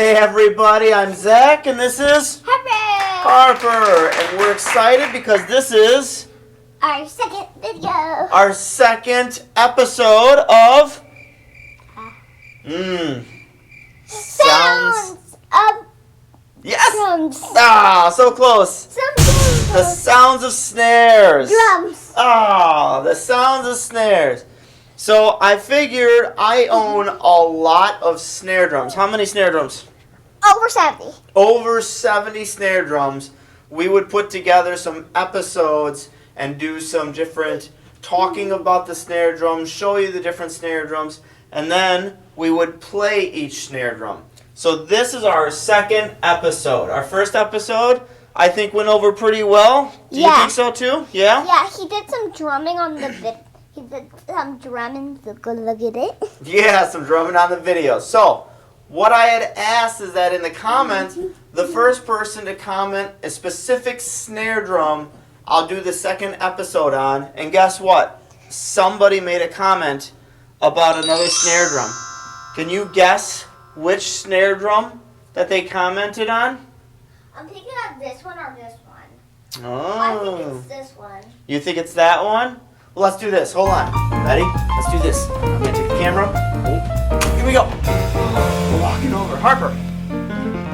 Hey everybody, I'm Zack and this is Harper, and we're excited because this is our second video. Our second episode of Sounds of Yes! drums. Ah, so close. The sounds of snares. Drums. Ah, the sounds of snares. So I figured I own a lot of snare drums. How many snare drums? Over 70. Over 70 snare drums. We would put together some episodes and do some different talking about the snare drums, show you the different snare drums, and then we would play each snare drum. So this is our second episode. Our first episode, I think, went over pretty well. Do you think so too? Yeah? Yeah, he did some drumming on the vid. He did some drumming. Look at it. Yeah, some drumming on the video. So, what I had asked is that in the comments, the first person to comment a specific snare drum, I'll do the second episode on. And guess what? Somebody made a comment about another snare drum. Can you guess which snare drum that they commented on? I'm thinking of this one or this one. Oh. I think it's this one. You think it's that one? Well, let's do this. Hold on. Ready? Let's do this. I'm going to take the camera. Oh. Here we go. We're walking over. Harper.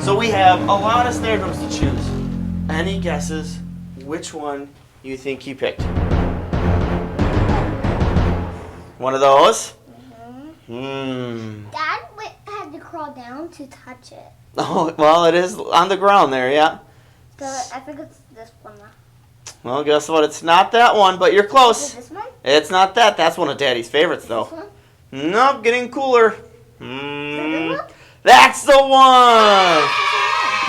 So we have a lot of snare drums to choose. Any guesses which one you think he picked? One of those? Dad had to crawl down to touch it. Oh, well, it is on the ground there, yeah. So I think it's this one. Well, guess what? It's not that one, but you're close. Is it this one? It's not that. That's one of Daddy's favorites, though. This one? Nope, getting cooler. That's the one!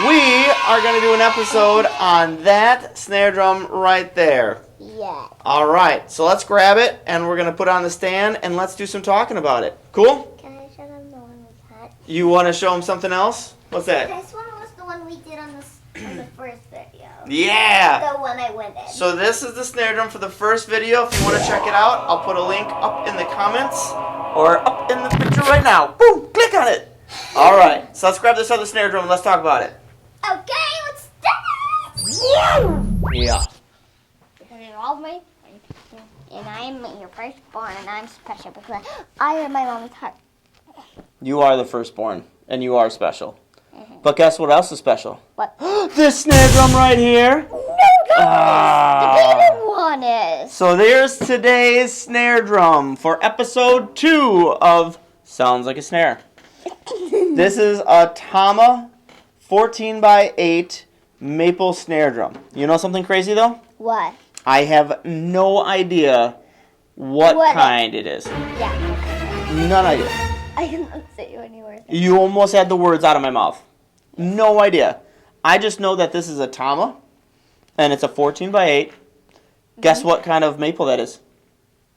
We are going to do an episode on that snare drum right there. Yeah. All right, so let's grab it, and we're going to put it on the stand, and let's do some talking about it. Cool? Can I show them the one we had? You want to show them something else? What's that? This one was the one we did on the first video. Yeah! The one I went in. So this is the snare drum for the first video. If you want to check it out, I'll put a link up in the comments or up in the picture right now. Boom! Click on it. All right. So let's grab this other snare drum and let's talk about it. Okay, let's start. Yeah. Because you're all my, and I am your firstborn, and I'm special because I am my mom's heart. You are the firstborn, and you are special. But guess what else is special? What? This snare drum right here. No, the bigger one is. So there's today's snare drum for episode 2 of Sounds Like a Snare. This is a Tama 14x8 maple snare drum. You know something crazy though? What? I have no idea what kind it is. Yeah. None idea. I cannot say any words. You almost had the words out of my mouth. No idea. I just know that this is a Tama, and it's a 14x8. Guess what kind of maple that is?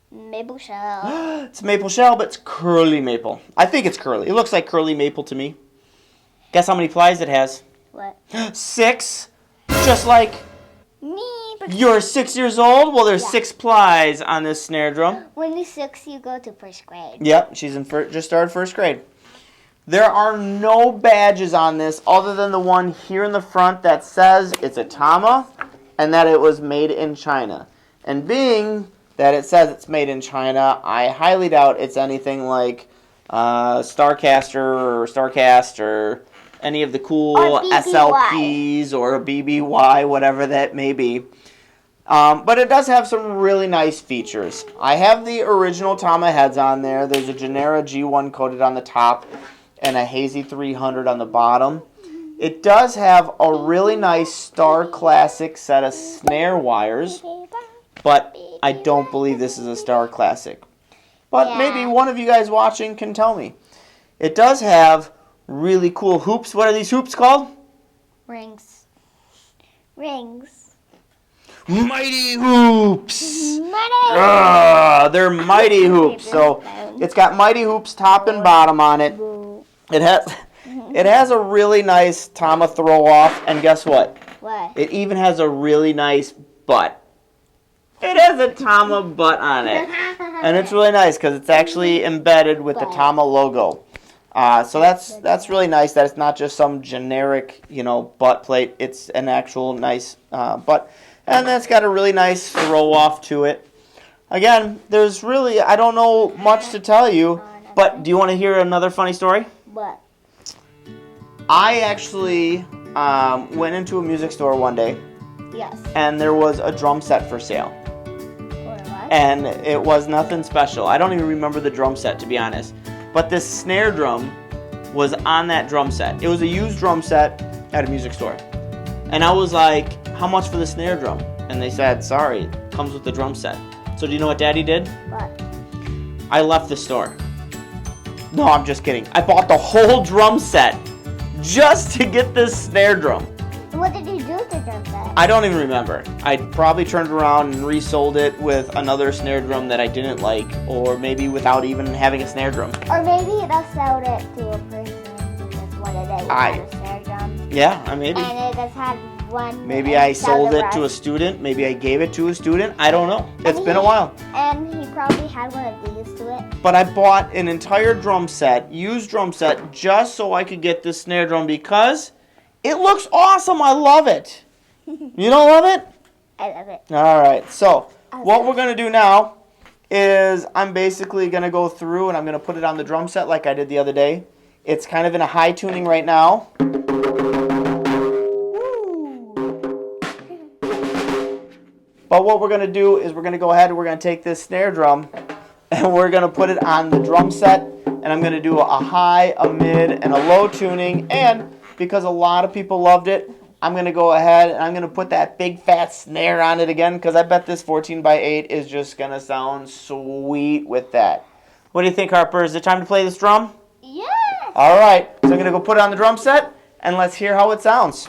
Maple shell. It's maple shell, but it's curly maple. I think it's curly. It looks like curly maple to me. Guess how many plies it has? What? 6. Just like Me. you're 6 years old. Well, there's 6 plies on this snare drum. When you're 6, you go to first grade. Yep, she's in just started first grade. There are no badges on this other than the one here in the front that says it's a Tama and that it was made in China. And being that it says it's made in China, I highly doubt it's anything like Starcaster or Starcast or any of the cool SLPs or a BBY, whatever that may be. But it does have some really nice features. I have the original Tama heads on there. There's a Genera G1 coated on the top and a Hazy 300 on the bottom. It does have a really nice Star Classic set of snare wires, but I don't believe this is a Star Classic. But maybe one of you guys watching can tell me. It does have really cool hoops. What are these hoops called? Rings. Rings. Mighty hoops! Money! They're mighty hoops. So it's got mighty hoops top and bottom on it. It has a really nice Tama throw off, and guess what? What? It even has a really nice butt. It has a Tama butt on it. And it's really nice because it's actually embedded with the Tama logo. So that's really nice that it's not just some generic, butt plate. It's an actual nice butt. And then it's got a really nice throw off to it. Again, I don't know much to tell you, but do you want to hear another funny story? What? I actually went into a music store one day. Yes. And there was a drum set for sale. What? And it was nothing special. I don't even remember the drum set, to be honest. But this snare drum was on that drum set. It was a used drum set at a music store. And I was like, how much for the snare drum? And they said, sorry, it comes with the drum set. So do you know what Daddy did? What? I left the store. No, I'm just kidding. I bought the whole drum set just to get this snare drum. And what did you do with the drum set? I don't even remember. I probably turned around and resold it with another snare drum that I didn't like, or maybe without even having a snare drum. Or maybe they'll sell it to a person who just wanted it without a snare drum. Yeah, maybe. And it just had one. Maybe I sold it to a student. Maybe I gave it to a student. I don't know. It's been a while. And he probably had one of these to it. But I bought an entire drum set, used drum set, just so I could get this snare drum because it looks awesome. I love it. You don't love it? I love it. All right. So what we're going to do now is I'm basically going to go through and I'm going to put it on the drum set like I did the other day. It's kind of in a high tuning right now. But what we're going to do is we're going to go ahead and we're going to take this snare drum and we're going to put it on the drum set. And I'm going to do a high, a mid, and a low tuning. And because a lot of people loved it, I'm going to go ahead and I'm going to put that big fat snare on it again because I bet this 14x8 is just going to sound sweet with that. What do you think, Harper? Is it time to play this drum? Yes! All right. So I'm going to go put it on the drum set and let's hear how it sounds.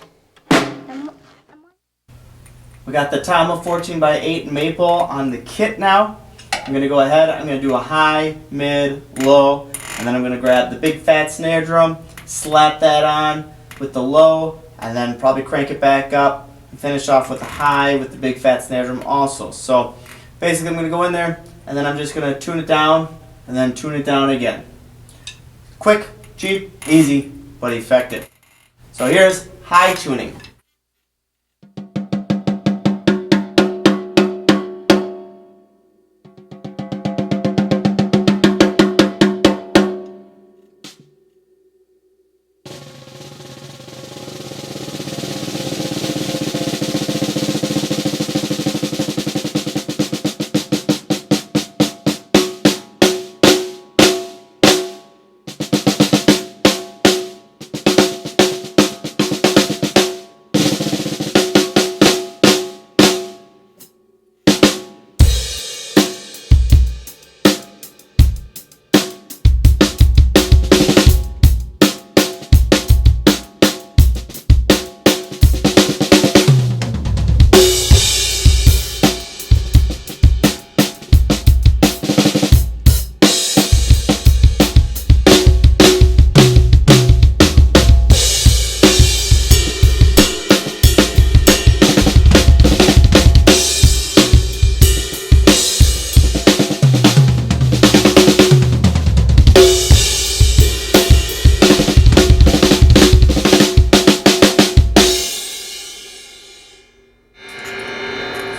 We got the Tama 14x8 maple on the kit now. I'm going to go ahead, I'm going to do a high, mid, low, and then I'm going to grab the big fat snare drum, slap that on with the low, and then probably crank it back up and finish off with a high with the big fat snare drum also. So basically I'm going to go in there and then I'm just going to tune it down and then tune it down again. Quick, cheap, easy, but effective. So here's high tuning.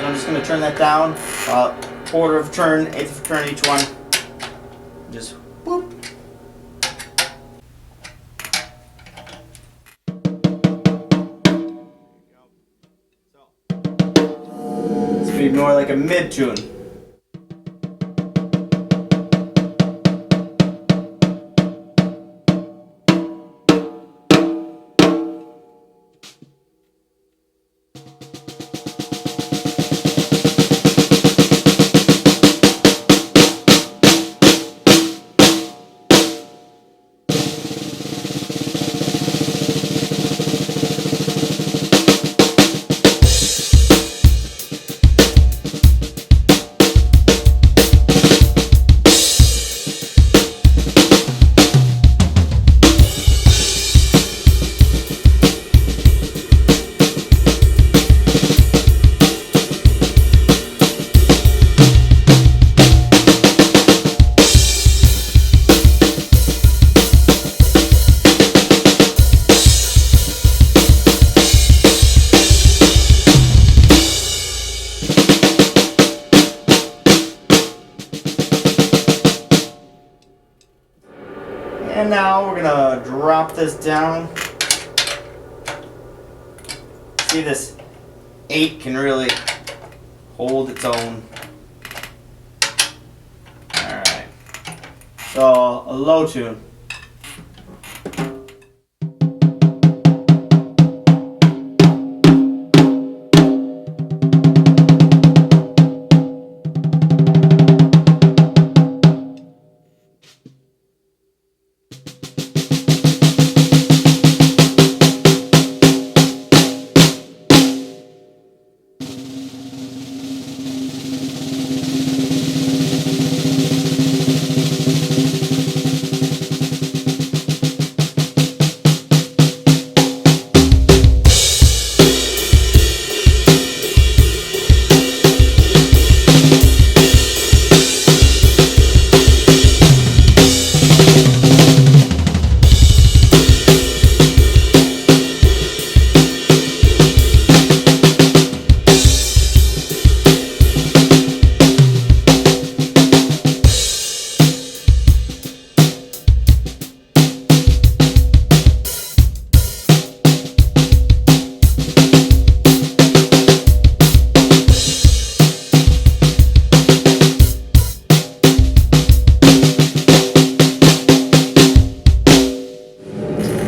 So I'm just going to turn that down, quarter of a turn, eighth of a turn each one. Just whoop. This would be more like a mid tune. And now we're gonna drop this down. See, this 8 can really hold its own. Alright. So, a low tune.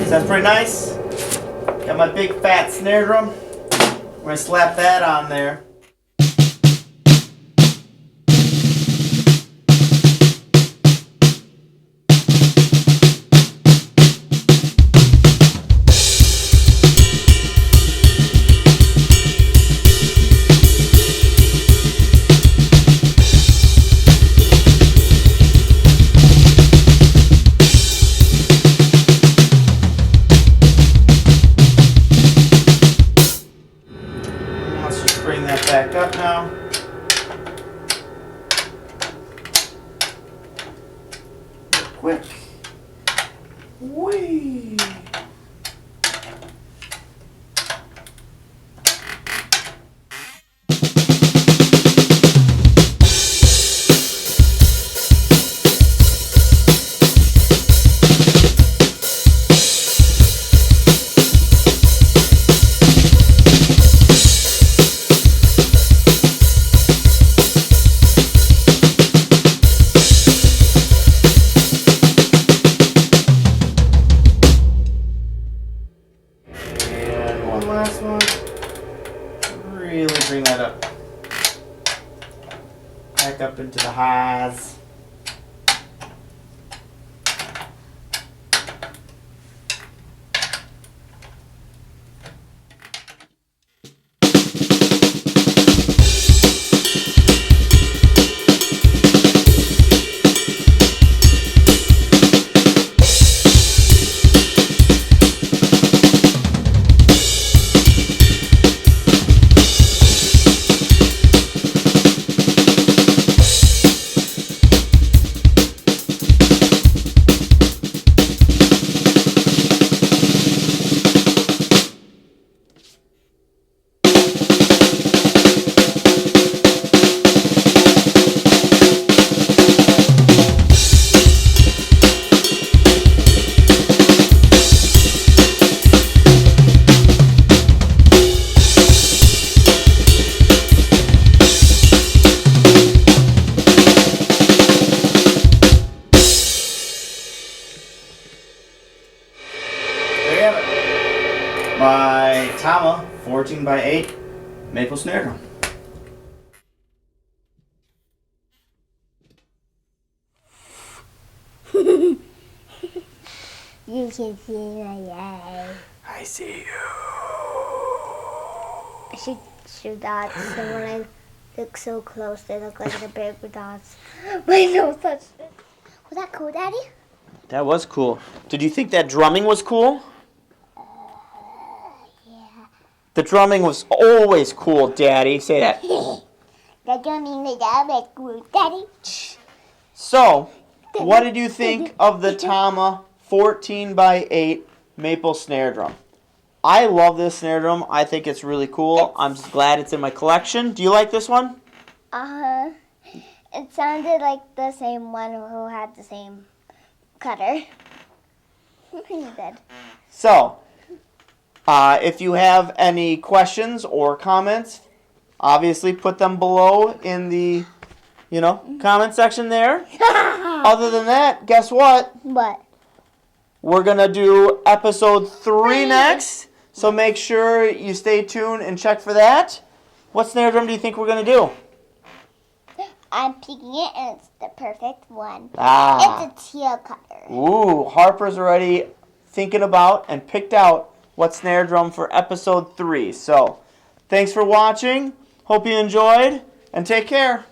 Sounds pretty nice. Got my big fat snare drum. We're gonna slap that on there. Bring that back up now. Quick. Whee! Last one. Really bring that up. Back up into the highs. My Tama 14x8 maple snare drum. You can see my eye. I see you. I should show dots, so when I look so close, they look like the big dots. My nose touched it. Was that cool, Daddy? That was cool. Did you think that drumming was cool? Yeah. The drumming was always cool, Daddy. Say that. The drumming was always cool, Daddy. So, what did you think of the Tama 14x8 maple snare drum? I love this snare drum. I think it's really cool. I'm just glad it's in my collection. Do you like this one? Uh-huh. It sounded like the same one who had the same cutter. You did. So, if you have any questions or comments, obviously put them below in the, comment section there. Other than that, guess what? What? We're going to do episode 3 next. So make sure you stay tuned and check for that. What snare drum do you think we're going to do? I'm picking it, and it's the perfect one. Ah. It's a teal color. Ooh, Harper's already thinking about and picked out what snare drum for episode 3. So, thanks for watching. Hope you enjoyed, and take care.